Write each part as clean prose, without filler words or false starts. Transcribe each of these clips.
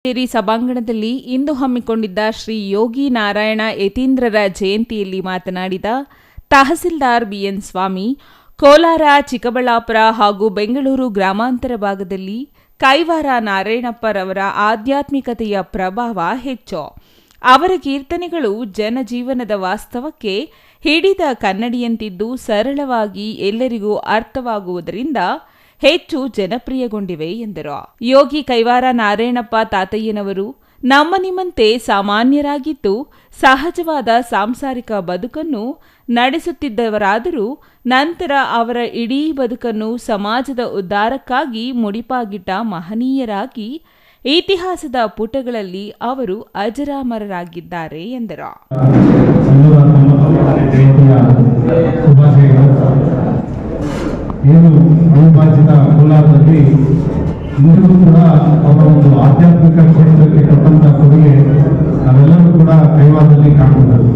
ಸೇರಿ ಸಭಾಂಗಣದಲ್ಲಿ ಇಂದು ಹಮ್ಮಿಕೊಂಡಿದ್ದ ಶ್ರೀ ಯೋಗಿ ನಾರಾಯಣ ಯತೀಂದ್ರರ ಜಯಂತಿಯಲ್ಲಿ ಮಾತನಾಡಿದ ತಹಸೀಲ್ದಾರ್ ಬಿಎನ್ ಸ್ವಾಮಿ, ಕೋಲಾರ, ಚಿಕ್ಕಬಳ್ಳಾಪುರ ಹಾಗೂ ಬೆಂಗಳೂರು ಗ್ರಾಮಾಂತರ ಭಾಗದಲ್ಲಿ ಕೈವಾರ ನಾರಾಯಣಪ್ಪರವರ ಆಧ್ಯಾತ್ಮಿಕತೆಯ ಪ್ರಭಾವ ಹೆಚ್ಚು. ಅವರ ಕೀರ್ತನೆಗಳು ಜನಜೀವನದ ವಾಸ್ತವಕ್ಕೆ ಹಿಡಿದ ಕನ್ನಡಿಯಂತಿದ್ದು ಸರಳವಾಗಿ ಎಲ್ಲರಿಗೂ ಅರ್ಥವಾಗುವುದರಿಂದ ಹೆಚ್ಚು ಜನಪ್ರಿಯಗೊಂಡಿವೆ ಎಂದರು. ಯೋಗಿ ಕೈವಾರ ನಾರಾಯಣಪ್ಪ ತಾತಯ್ಯನವರು ನಮ್ಮ ನಿಮ್ಮಂತೆ ಸಾಮಾನ್ಯರಾಗಿದ್ದು ಸಹಜವಾದ ಸಾಂಸಾರಿಕ ಬದುಕನ್ನು ನಡೆಸುತ್ತಿದ್ದವರಾದರೂ ನಂತರ ಅವರ ಇಡೀ ಬದುಕನ್ನು ಸಮಾಜದ ಉದ್ಧಾರಕ್ಕಾಗಿ ಮುಡಿಪಾಗಿಟ್ಟ ಮಹನೀಯರಾಗಿ ಇತಿಹಾಸದ ಪುಟಗಳಲ್ಲಿ ಅವರು ಅಜರಾಮರರಾಗಿದ್ದಾರೆ ಎಂದರು. ಏನು ಅವಿಭಾಜಿತ ಕೋಲಾರದಲ್ಲಿ ಇಂದಿಗೂ ಕೂಡ ಅವರ ಒಂದು ಆಧ್ಯಾತ್ಮಿಕ ಕ್ಷೇತ್ರಕ್ಕೆ ಕೊಟ್ಟಂತಹ ಕೊಡುಗೆ ನಾವೆಲ್ಲರೂ ಕೂಡ ಕೈವಾರದಲ್ಲಿ ಕಾಣಬಹುದು.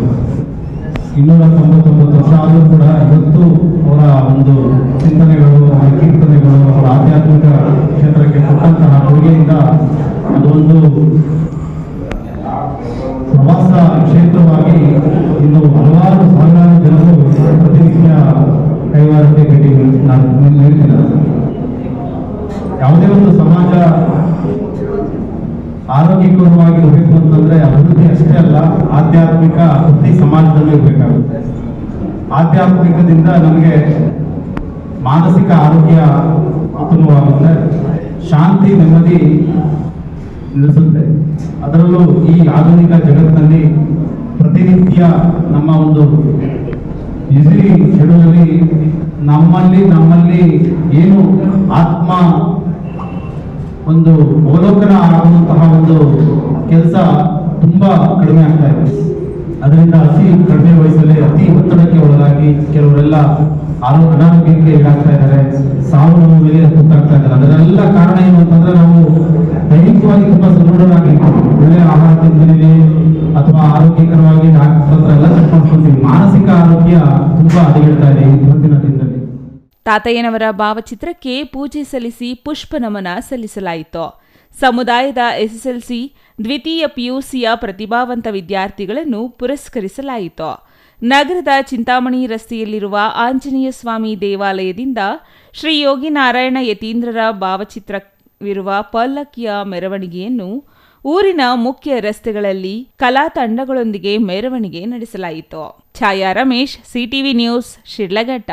299 ವರ್ಷ ಆದರೂ ಕೂಡ ಇವತ್ತು ಅವರ ಒಂದು ಚಿಂತನೆಗಳು, ಅವರ ಕೀರ್ತನೆಗಳು, ಅವರ ಆಧ್ಯಾತ್ಮಿಕ ಕ್ಷೇತ್ರಕ್ಕೆ ಕೊಟ್ಟಂತಹ ಕೊಡುಗೆಯಿಂದ ಅದೊಂದು ಪ್ರವಾಸ ಕ್ಷೇತ್ರವಾಗಿ ಇಂದು ಹಲವಾರು ಸಾವಿರಾರು ಜನರು ಪ್ರತಿನಿತ್ಯ ಕೈವಾರಕ್ಕೆ ಭೇಟಿ ನೀಡುತ್ತಿದ್ದಾರೆ. ಯಾವುದೇ ಒಂದು ಸಮಾಜ ಆರೋಗ್ಯಕರವಾಗಿರಬೇಕು ಅಂತಂದ್ರೆ ಅಭಿವೃದ್ಧಿ ಅಷ್ಟೇ ಅಲ್ಲ, ಆಧ್ಯಾತ್ಮಿಕ ವೃತ್ತಿ ಸಮಾಜದಲ್ಲಿ ಇರಬೇಕಾಗುತ್ತೆ. ಆಧ್ಯಾತ್ಮಿಕದಿಂದ ನಮಗೆ ಮಾನಸಿಕ ಆರೋಗ್ಯ ಉತ್ತಮವಾಗುತ್ತೆ, ಶಾಂತಿ ನೆಮ್ಮದಿ ನಿಲ್ಲಿಸುತ್ತೆ. ಅದರಲ್ಲೂ ಈ ಆಧುನಿಕ ಜಗತ್ತಿನಲ್ಲಿ ಪ್ರತಿನಿತ್ಯ ನಮ್ಮ ಒಂದು ಬಿಸಿ ಶೆಡ್ಯೂಲಲ್ಲಿ ನಮ್ಮಲ್ಲಿ ಏನು ಆತ್ಮ ಒಂದು ಅವಲೋಕನ ಆಗುವಂತಹ ಒಂದು ಕೆಲಸ ತುಂಬಾ ಕಡಿಮೆ ಆಗ್ತಾ ಇದೆ. ಅದರಿಂದ ಅತಿ ಕಡಿಮೆ ವಯಸ್ಸಲ್ಲಿ ಅತಿ ಒತ್ತಡಕ್ಕೆ ಒಳಗಾಗಿ ಕೆಲವರೆಲ್ಲ ಅನಾರೋಗ್ಯಕ್ಕೆ ಈಡಾಗ್ತಾ ಇದ್ದಾರೆ, ಸಾವು ನೋವಿಗೆ ತುತ್ತಾಗ್ತಾ ಇದ್ದಾರೆ. ಅದರೆಲ್ಲ ಕಾರಣ ಏನು ಅಂತಂದ್ರೆ ನಾವು ದೈಹಿಕವಾಗಿ ತುಂಬಾ ಸದೃಢರಾಗಿ ಒಳ್ಳೆಯ ಆಹಾರ ತಿಂದಿದ್ದೀವಿ ಅಥವಾ ಆರೋಗ್ಯಕರವಾಗಿ ಡಾಕ್ಟರ್ ಎಲ್ಲ ಚೆಕ್ ಮಾಡ್ಕೊಳ್ತೀವಿ. ಮಾನಸಿಕ ಆರೋಗ್ಯ ತುಂಬಾ ಹದಗೆಡ್ತಾ ಇದೆ ಇವತ್ತಿನ ದಿನದಲ್ಲಿ. ತಾತಯ್ಯನವರ ಭಾವಚಿತ್ರಕ್ಕೆ ಪೂಜೆ ಸಲ್ಲಿಸಿ ಪುಷ್ಪ ನಮನ ಸಲ್ಲಿಸಲಾಯಿತು. ಸಮುದಾಯದ ಎಸ್ಎಸ್ಎಲ್ಸಿ ದ್ವಿತೀಯ ಪಿಯುಸಿಯ ಪ್ರತಿಭಾವಂತ ವಿದ್ಯಾರ್ಥಿಗಳನ್ನು ಪುರಸ್ಕರಿಸಲಾಯಿತು. ನಗರದ ಚಿಂತಾಮಣಿ ರಸ್ತೆಯಲ್ಲಿರುವ ಆಂಜನೇಯ ಸ್ವಾಮಿ ದೇವಾಲಯದಿಂದ ಶ್ರೀ ಯೋಗಿ ನಾರಾಯಣ ಯತೀಂದ್ರರ ಭಾವಚಿತ್ರವಿರುವ ಪಲ್ಲಕ್ಕಿಯ ಮೆರವಣಿಗೆಯನ್ನು ಊರಿನ ಮುಖ್ಯ ರಸ್ತೆಗಳಲ್ಲಿ ಕಲಾ ತಂಡಗಳೊಂದಿಗೆ ಮೆರವಣಿಗೆ ನಡೆಸಲಾಯಿತು. ಛಾಯಾ ರಮೇಶ್, ಸಿಟಿವಿ ನ್ಯೂಸ್, ಶಿಡ್ಲಘಟ್ಟ.